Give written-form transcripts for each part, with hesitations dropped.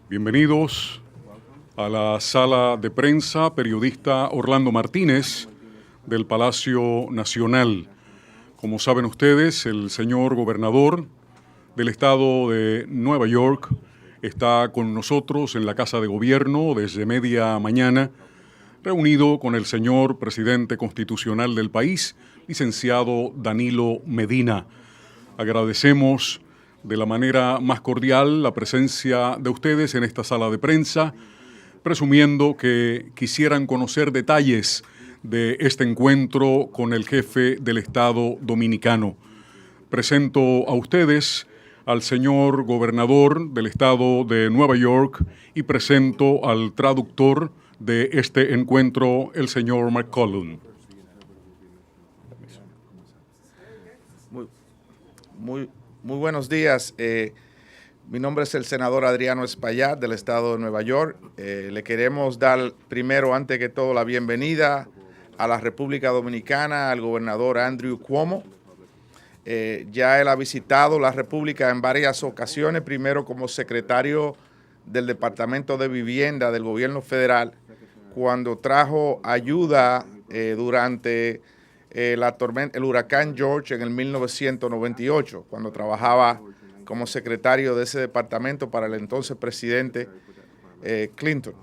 Bienvenidos a la sala de prensa, periodista Orlando Martínez del Palacio Nacional. Como saben ustedes, el señor gobernador del estado de Nueva York está con nosotros en la Casa de Gobierno desde media mañana, reunido con el señor presidente constitucional del país, licenciado Danilo Medina. Agradecemos de la manera más cordial la presencia de ustedes en esta sala de prensa, presumiendo que quisieran conocer detalles de este encuentro con el jefe del Estado dominicano. Presento a ustedes al señor gobernador del Estado de Nueva York y presento al traductor de este encuentro, el señor McCollum. Muy buenos días. Mi nombre es el senador Adriano Espaillat del estado de Nueva York. Le queremos dar primero, antes que todo, la bienvenida a la República Dominicana al gobernador Andrew Cuomo. Ya él ha visitado la República en varias ocasiones, primero como secretario del Departamento de Vivienda del Gobierno Federal, cuando trajo ayuda durante el huracán George en el 1998, cuando trabajaba como secretario de ese departamento para el entonces presidente Clinton.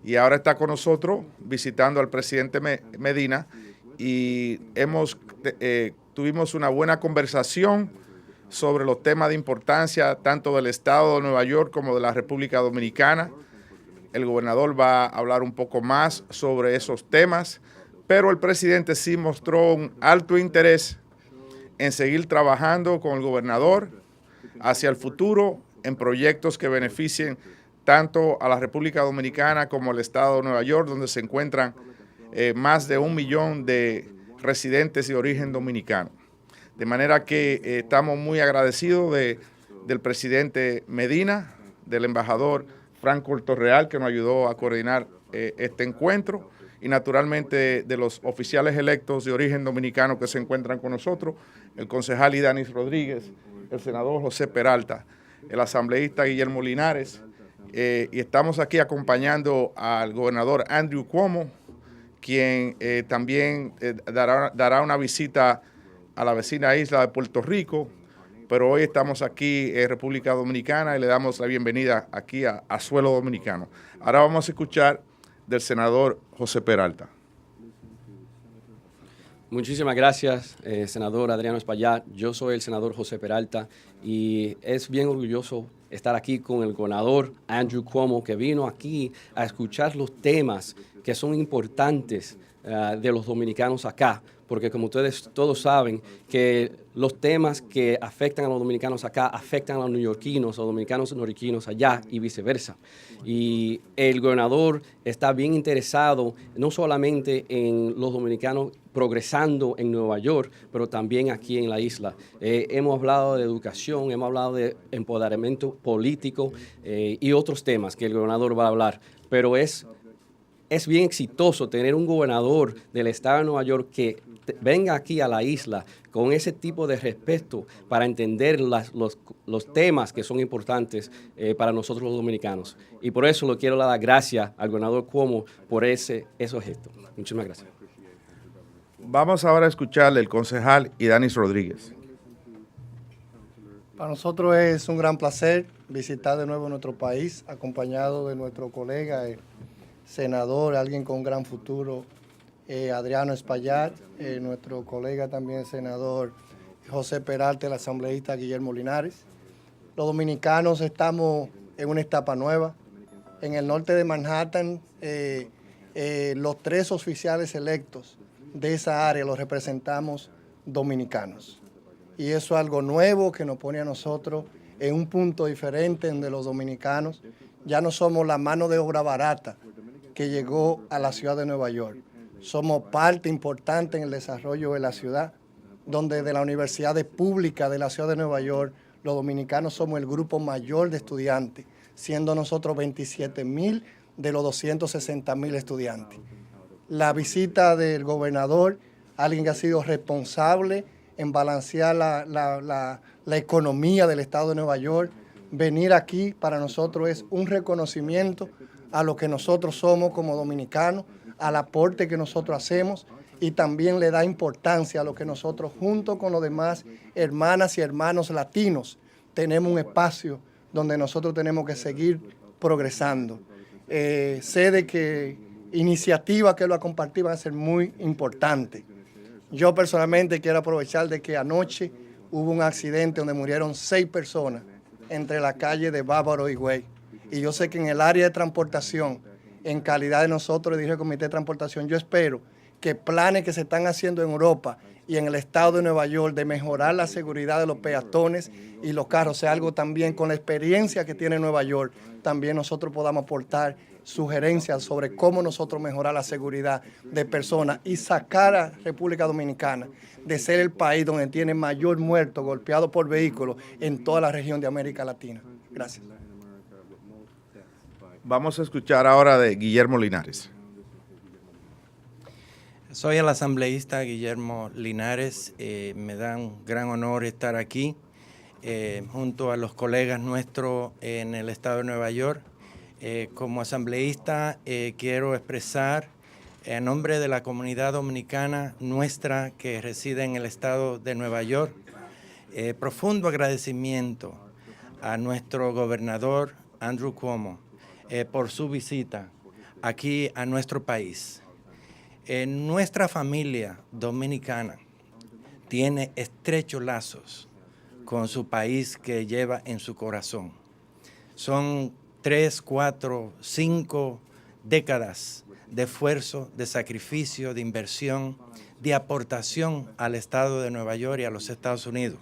Y ahora está con nosotros visitando al presidente Medina y tuvimos una buena conversación sobre los temas de importancia tanto del estado de Nueva York como de la República Dominicana. El gobernador va a hablar un poco más sobre esos temas, pero el presidente sí mostró un alto interés en seguir trabajando con el gobernador hacia el futuro en proyectos que beneficien tanto a la República Dominicana como al estado de Nueva York, donde se encuentran más de 1 millón de residentes de origen dominicano. De manera que estamos muy agradecidos del presidente Medina, del embajador Franco Torreal, que nos ayudó a coordinar este encuentro, y naturalmente de los oficiales electos de origen dominicano que se encuentran con nosotros, el concejal Idanis Rodríguez, el senador José Peralta, el asambleísta Guillermo Linares, y estamos aquí acompañando al gobernador Andrew Cuomo, quien también dará una visita a la vecina isla de Puerto Rico, pero hoy estamos aquí en República Dominicana y le damos la bienvenida aquí a suelo dominicano. Ahora vamos a escuchar del senador José Peralta. Muchísimas gracias, senador Adriano Espaillat. Yo soy el senador José Peralta y es bien orgulloso estar aquí con el gobernador Andrew Cuomo, que vino aquí a escuchar los temas que son importantes de los dominicanos acá, porque como ustedes todos saben, que los temas que afectan a los dominicanos acá afectan a los neoyorquinos, a los dominicanos neoyorquinos allá y viceversa. Y el gobernador está bien interesado no solamente en los dominicanos progresando en Nueva York, pero también aquí en la isla. Hemos hablado de educación, hemos hablado de empoderamiento político y otros temas que el gobernador va a hablar, pero es bien exitoso tener un gobernador del estado de Nueva York que venga aquí a la isla con ese tipo de respeto para entender los temas que son importantes para nosotros los dominicanos. Y por eso le quiero dar las gracias al gobernador Cuomo por esos gestos. Muchísimas gracias. Vamos ahora a escucharle el concejal Idanis Rodríguez. Para nosotros es un gran placer visitar de nuevo nuestro país, acompañado de nuestro colega, el senador, alguien con un gran futuro, Adriano Espaillat, nuestro colega también, el senador José Peralta, el asambleísta Guillermo Linares. Los dominicanos estamos en una etapa nueva. En el norte de Manhattan, los 3 oficiales electos de esa área los representamos dominicanos. Y eso es algo nuevo que nos pone a nosotros en un punto diferente donde los dominicanos ya no somos la mano de obra barata que llegó a la ciudad de Nueva York. Somos parte importante en el desarrollo de la ciudad, donde de las universidades públicas de la ciudad de Nueva York, los dominicanos somos el grupo mayor de estudiantes, siendo nosotros 27,000 de los 260,000 estudiantes. La visita del gobernador, alguien que ha sido responsable en balancear la economía del estado de Nueva York, Venir aquí para nosotros es un reconocimiento a lo que nosotros somos como dominicanos, al aporte que nosotros hacemos, y también le da importancia a lo que nosotros, junto con los demás hermanas y hermanos latinos, tenemos un espacio donde nosotros tenemos que seguir progresando. Sé de que iniciativas que lo ha compartido van a ser muy importantes. Yo personalmente quiero aprovechar de que anoche hubo un accidente donde murieron 6 personas entre la calle de Bávaro y Güey. Y yo sé que en el área de transportación, en calidad de nosotros, le dije al Comité de Transportación, yo espero que planes que se están haciendo en Europa y en el estado de Nueva York de mejorar la seguridad de los peatones y los carros sea algo también con la experiencia que tiene Nueva York, también nosotros podamos aportar sugerencias sobre cómo nosotros mejorar la seguridad de personas y sacar a República Dominicana de ser el país donde tiene mayor muerto golpeado por vehículos en toda la región de América Latina. Gracias. Vamos a escuchar ahora de Guillermo Linares. Soy el asambleísta Guillermo Linares. Me da un gran honor estar aquí junto a los colegas nuestros en el estado de Nueva York. Como asambleísta quiero expresar en nombre de la comunidad dominicana nuestra que reside en el estado de Nueva York profundo agradecimiento a nuestro gobernador Andrew Cuomo por su visita aquí a nuestro país. Nuestra familia dominicana tiene estrechos lazos con su país que lleva en su corazón. Son 3, 4, 5 décadas de esfuerzo, de sacrificio, de inversión, de aportación al estado de Nueva York y a los Estados Unidos.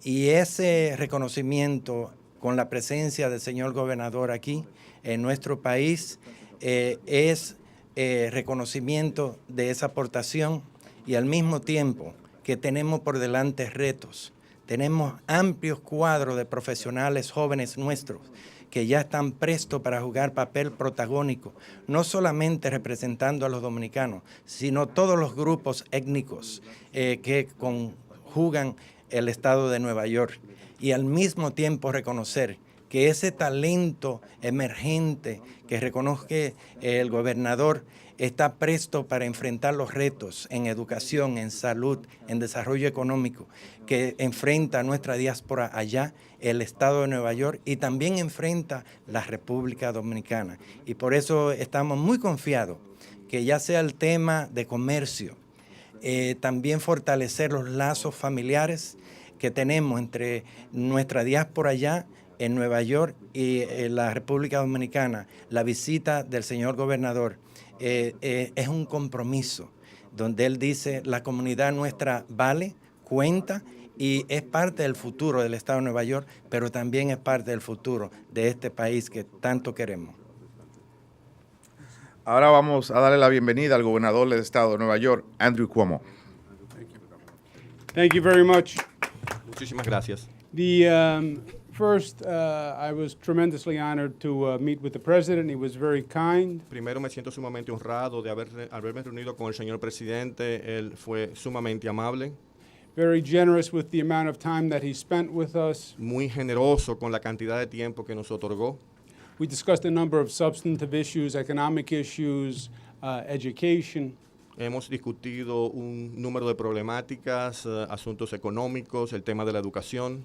Y ese reconocimiento con la presencia del señor gobernador aquí en nuestro país es reconocimiento de esa aportación, y al mismo tiempo que tenemos por delante retos. Tenemos amplios cuadros de profesionales jóvenes nuestros que ya están prestos para jugar papel protagónico, no solamente representando a los dominicanos, sino todos los grupos étnicos que conjugan el estado de Nueva York, y al mismo tiempo reconocer que ese talento emergente que reconozca el gobernador está presto para enfrentar los retos en educación, en salud, en desarrollo económico que enfrenta nuestra diáspora allá, el estado de Nueva York, y también enfrenta la República Dominicana. Y por eso estamos muy confiados que ya sea el tema de comercio, también fortalecer los lazos familiares que tenemos entre nuestra diáspora allá en Nueva York y la República Dominicana. La visita del señor gobernador es un compromiso donde él dice la comunidad nuestra vale, cuenta y es parte del futuro del estado de Nueva York, pero también es parte del futuro de este país que tanto queremos. Ahora vamos a darle la bienvenida al gobernador del estado de Nueva York, Andrew Cuomo. Thank you very much. Muchísimas gracias. First, I was tremendously honored to meet with the president. He was very kind. Primero me siento sumamente honrado de haberme reunido con el señor presidente. Él fue sumamente amable. Very generous with the amount of time that he spent with us. Muy generoso con la cantidad de tiempo que nos otorgó. We discussed a number of substantive issues, economic issues, education. Hemos discutido un número de problemáticas, asuntos económicos, el tema de la educación.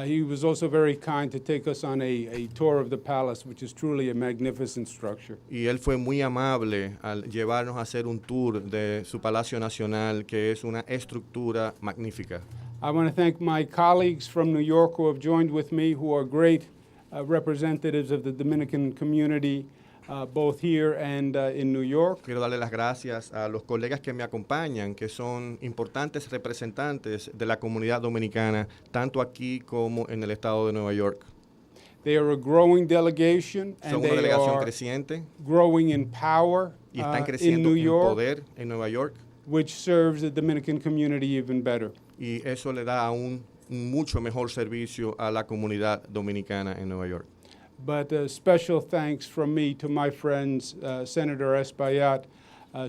He was also very kind to take us on a tour of the palace, which is truly a magnificent structure. Y él fue muy amable al llevarnos a hacer un tour de su Palacio Nacional, que es una estructura magnífica. I want to thank my colleagues from New York who have joined with me, who are great representatives of the Dominican community, both here and in New York. Quiero darle las gracias a los colegas que me acompañan, que son importantes representantes de la comunidad dominicana, tanto aquí como en el estado de Nueva York. They are a growing delegation, Son and una they delegación are creciente growing in power y están in creciendo New en York, poder en Nueva York, which serves the Dominican community even better. y eso le da un mucho mejor servicio a la comunidad dominicana en Nueva York. But special thanks from me to my friends, Senator Espaillat,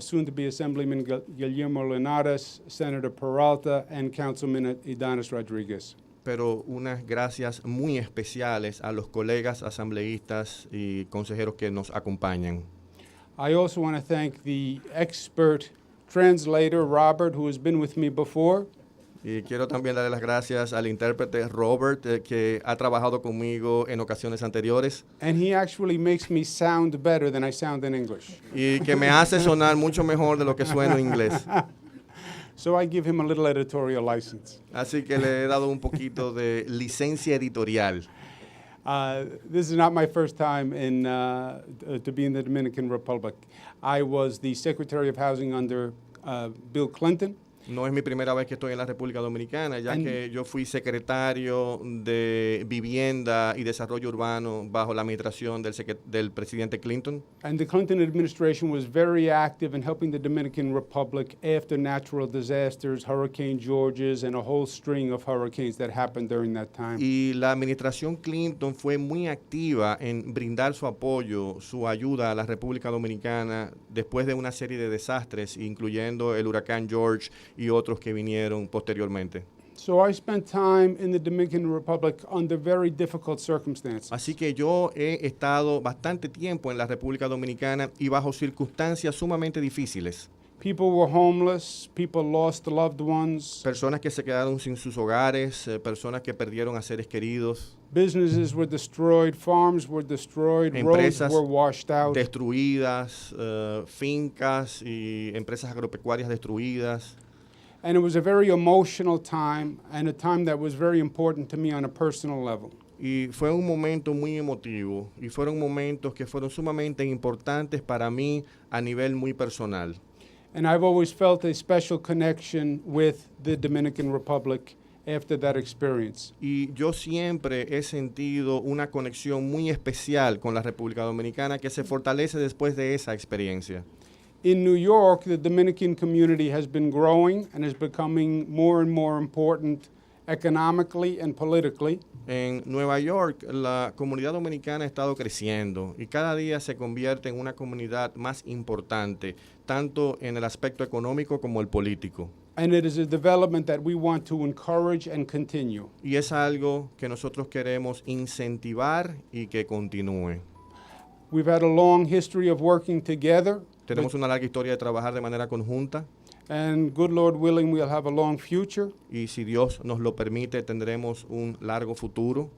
soon-to-be Assemblyman Guillermo Linares, Senator Peralta, and Councilman Idanis Rodriguez. pero unas gracias muy especiales a los colegas asambleístas y consejeros que nos acompañan. I also want to thank the expert translator, Robert, who has been with me before. Y quiero también darle las gracias al intérprete Robert, que ha trabajado conmigo en ocasiones anteriores. And he actually makes me sound better than I sound in English. Y que me hace sonar mucho mejor de lo que sueno en inglés. So I give him a little editorial license. Así que le he dado un poquito de licencia editorial. This is not my first time to be in the Dominican Republic. I was the Secretary of Housing under Bill Clinton. No es mi primera vez que estoy en la República Dominicana, ya que yo fui secretario de Vivienda y Desarrollo Urbano bajo la administración del presidente Clinton. And the Clinton administration was very active in helping the Dominican Republic after natural disasters, Hurricane Georges, and a whole string of hurricanes that happened during that time. Y la administración Clinton fue muy activa en brindar su apoyo, su ayuda a la República Dominicana después de una serie de desastres, incluyendo el huracán George y otros que vinieron posteriormente. So I spent time in the Dominican Republic under very difficult circumstances. Así que yo he estado bastante tiempo en la República Dominicana y bajo circunstancias sumamente difíciles. People were homeless, people lost loved ones. Personas que se quedaron sin sus hogares, personas que perdieron a seres queridos. Businesses were destroyed, farms were destroyed, Empresas roads were washed out. Destruidas, fincas y empresas agropecuarias destruidas. And it was a very emotional time and a time that was very important to me on a personal level. Y fue un momento muy emotivo y fueron momentos que fueron sumamente importantes para mí a nivel muy personal. And I've always felt a special connection with the Dominican Republic after that experience. Y yo siempre he sentido una conexión muy especial con la República Dominicana que se fortalece después de esa experiencia. In New York, the Dominican community has been growing and is becoming more and more important economically and politically. En Nueva York, la comunidad dominicana ha estado creciendo y cada día se convierte en una comunidad más importante, tanto en el aspecto económico como el político. And it is a development that we want to encourage and continue. Y es algo que nosotros queremos incentivar y que continúe. We've had a long history of working together. Tenemos una larga historia de trabajar de manera conjunta. And good Lord willing, we'll have a long future. Y si Dios nos lo permite, tendremos un largo futuro.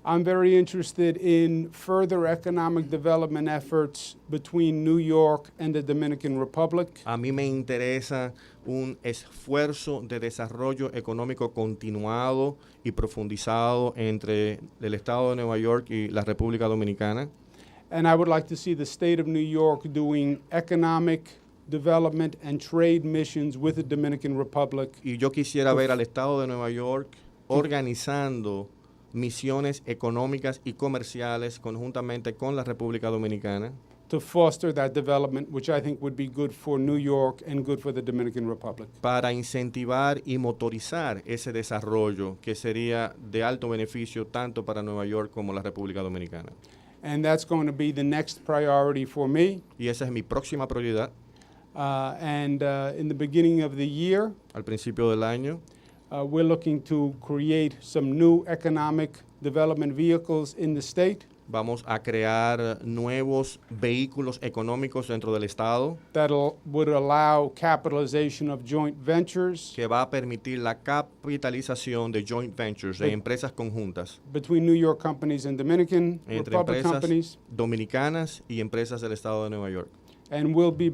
I'm very interested in further economic development efforts between New York and the Dominican Republic. A mí me interesa un esfuerzo de desarrollo económico continuado y profundizado entre el Estado de Nueva York y la República Dominicana. And I would like to see the state of New York doing economic development and trade missions with the Dominican Republic. Y yo quisiera ver al Estado de Nueva York organizando misiones económicas y comerciales conjuntamente con la República Dominicana to foster that development, which I think would be good for New York and good for the Dominican Republic. para incentivar y motorizar ese desarrollo que sería de alto beneficio tanto para Nueva York como la República Dominicana. And that's going to be the next priority for me. Y esa es mi próxima prioridad. In the beginning of the year, Al principio del año we're looking to create some new economic development vehicles in the state vamos a crear nuevos vehículos económicos dentro del Estado that would allow capitalization of joint ventures que va a permitir la capitalización de joint ventures, de empresas conjuntas between New York companies and Dominican entre Republic empresas companies. dominicanas y empresas del Estado de Nueva York. And I'll be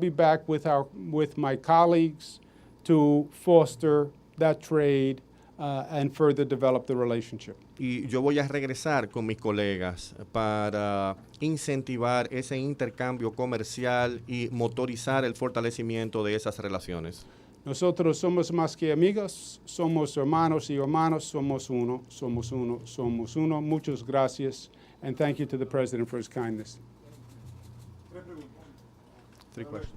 back with my colleagues to foster that trade and further develop the relationship. Y yo voy a regresar con mis colegas para incentivar ese intercambio comercial y motorizar el fortalecimiento de esas relaciones. Nosotros somos más que amigos, somos hermanos y hermanos, somos uno, somos uno, somos uno. Muchas gracias, and thank you to the President for his kindness. 3 questions.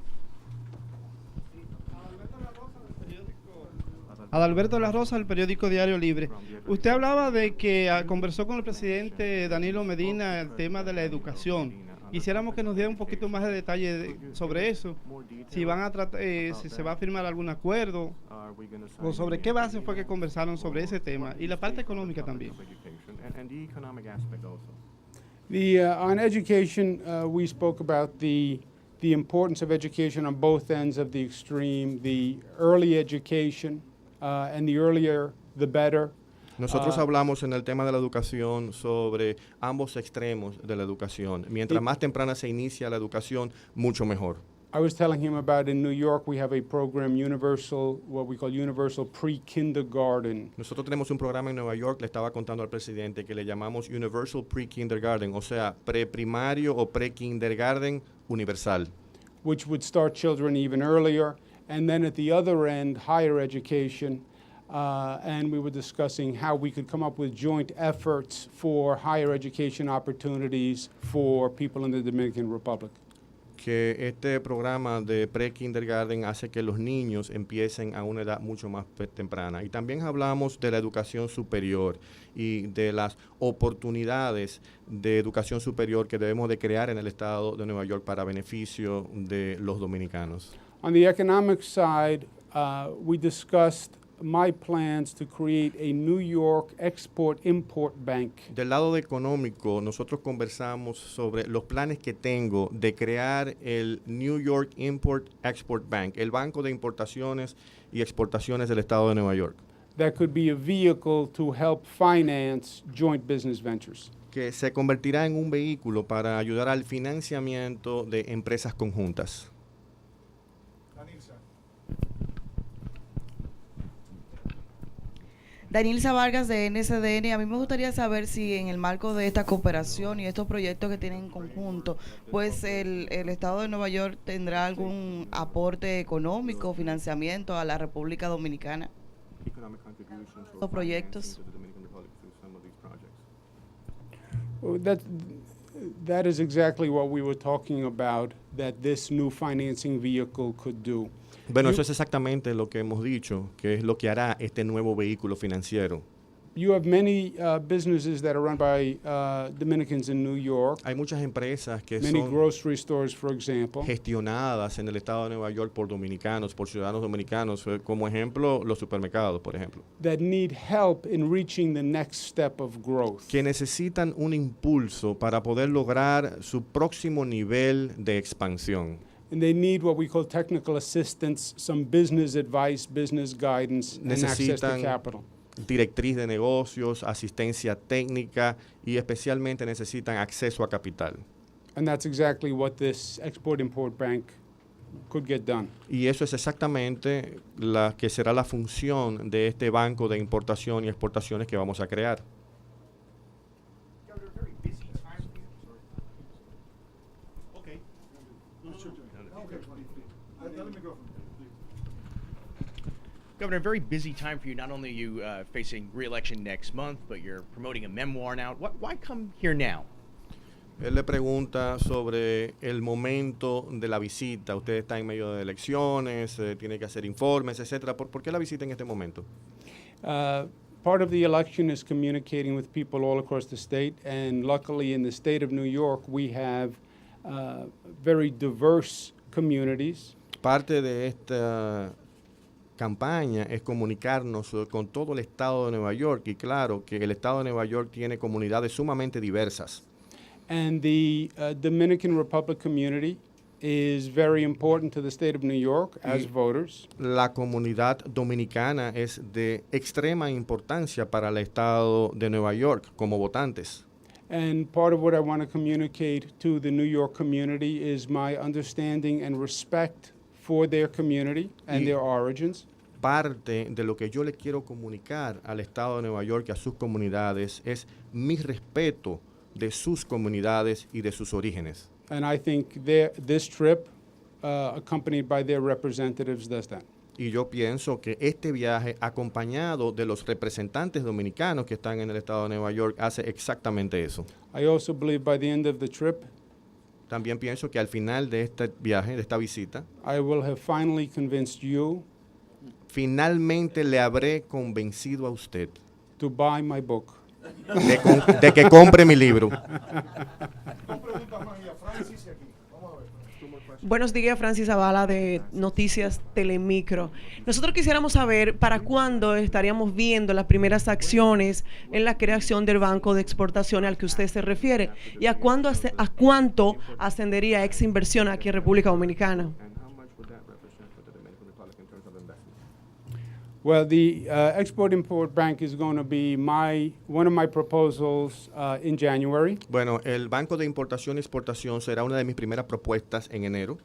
Adalberto de la Rosa, del periódico Diario Libre. Usted hablaba de que conversó con el presidente Danilo Medina el tema de la educación Quisiéramos que nos diera un poquito más de detalle sobre eso. Si van a tratar, si se va a firmar algún acuerdo, o sobre qué base fue que conversaron sobre ese tema, y la parte económica también. On education, we spoke about the importance of education on both ends of the extreme, the early education, and the earlier, the better. Nosotros hablamos en el tema de la educación sobre ambos extremos de la educación. Mientras más temprana se inicia la educación, mucho mejor. I was telling him about in New York we have a program, universal, what we call universal pre-kindergarten. Nosotros tenemos un programa en Nueva York, le estaba contando al presidente, que le llamamos Universal Pre-Kindergarten, o sea, preprimario o pre-kindergarten universal. Which would start children even earlier, and then at the other end, higher education. And we were discussing how we could come up with joint efforts for higher education opportunities for people in the Dominican Republic. Que este programa de pre-kindergarten hace que los niños empiecen a una edad mucho más temprana. Y también hablamos de la educación superior y de las oportunidades de educación superior que debemos de crear en el estado de Nueva York para beneficio de los dominicanos. On the economic side, we discussed my plans to create a New York Export-Import Bank. Del lado económico, nosotros conversamos sobre los planes que tengo de crear el New York Import-Export Bank, el Banco de Importaciones y Exportaciones del Estado de Nueva York. That could be a vehicle to help finance joint business ventures. Que se convertirá en un vehículo para ayudar al financiamiento de empresas conjuntas. Danilza Vargas de NSDN, a mí me gustaría saber si en el marco de esta cooperación y estos proyectos que tienen en conjunto, pues el Estado de Nueva York tendrá algún aporte económico, financiamiento a la República Dominicana. Los proyectos. That is exactly what we were talking about, that this new financing vehicle could do. Bueno, eso es exactamente lo que hemos dicho, que es lo que hará este nuevo vehículo financiero. You have many businesses that are run by Dominicans in New York. Hay muchas empresas que many son grocery stores, for example, gestionadas en el estado de Nueva York por dominicanos, por ciudadanos dominicanos, como ejemplo los supermercados, por ejemplo, that need help in reaching the next step of growth. que necesitan un impulso para poder lograr su próximo nivel de expansión. And they need what we call technical assistance, some business advice, business guidance, and access to capital. Directriz de negocios, asistencia técnica y especialmente necesitan acceso a capital. And that's exactly what this Export-Import Bank could get done. Y eso es exactamente la que será la función de este banco de importación y exportaciones que vamos a crear. Governor, a very busy time for you. Not only are you facing re-election next month, but you're promoting a memoir now. Why come here now? Él le pregunta sobre el momento de la visita. Usted está en medio de elecciones, tiene que hacer informes, etcétera. ¿Por qué la visita en este momento? Part of the election is communicating with people all across the state, and luckily in the state of New York we have very diverse communities. Parte de esta campaña es comunicarnos con todo el estado de Nueva York, y claro que el estado de Nueva York tiene comunidades sumamente diversas. And the Dominican Republic community is very important to the state of New York as voters. La comunidad dominicana es de extrema importancia para el estado de Nueva York como votantes. And part of what I want to communicate to the New York community is my understanding and respect for their community and their origins. Parte de lo que yo le quiero comunicar al estado de Nueva York y a sus comunidades es mi respeto de sus comunidades y de sus orígenes. And I think this trip, accompanied by their representatives, does that. Y yo pienso que este viaje, acompañado de los representantes dominicanos que están en el estado de Nueva York, hace exactamente eso. I also believe by the end of the trip, también pienso que al final de este viaje, de esta visita, I will have finally convinced you finalmente le habré convencido a usted to buy my book. de que compre mi libro. Buenos días, Francis Zavala de Noticias Telemicro. Nosotros quisiéramos saber para cuándo estaríamos viendo las primeras acciones en la creación del Banco de Exportación al que usted se refiere y a cuánto ascendería esa inversión aquí en República Dominicana. Well, the Export-Import Bank is going to be one of my proposals in January. Bueno, el Banco de Importación y Exportación será una de mis primeras propuestas en enero.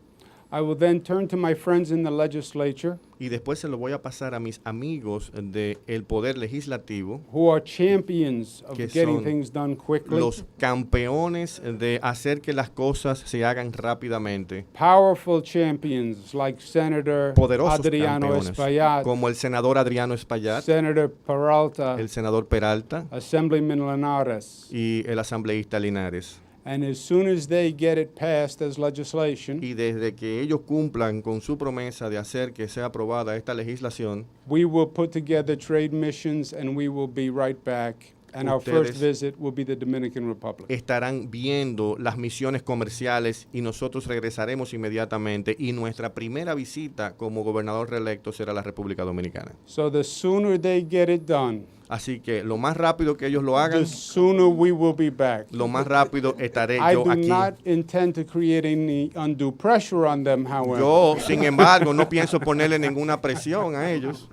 I will then turn to my friends in the legislature Y después se lo voy a pasar a mis amigos del Poder Legislativo, who are champions of que getting son things done quickly. los campeones de hacer que las cosas se hagan rápidamente. Powerful champions like Senator Poderosos Adriano campeones, Espaillat, como el senador Adriano Espaillat, Senator Peralta, el senador Peralta Assemblyman Linares. y el asambleísta Linares. And as soon as they get it passed as legislation, Y desde que ellos cumplan con su promesa de hacer que sea aprobada esta legislación, we will put together trade missions and we will be right back. And our first Ustedes visit will be the Dominican Republic. estarán viendo las misiones comerciales y nosotros regresaremos inmediatamente y nuestra primera visita como gobernador reelecto será la República Dominicana. So the sooner they get it done, Así que lo más rápido que ellos lo hagan, the sooner we will be back. lo más rápido estaré I yo do aquí. not intend to create any undue pressure on them, however. Yo, sin embargo, no pienso ponerle ninguna presión a ellos.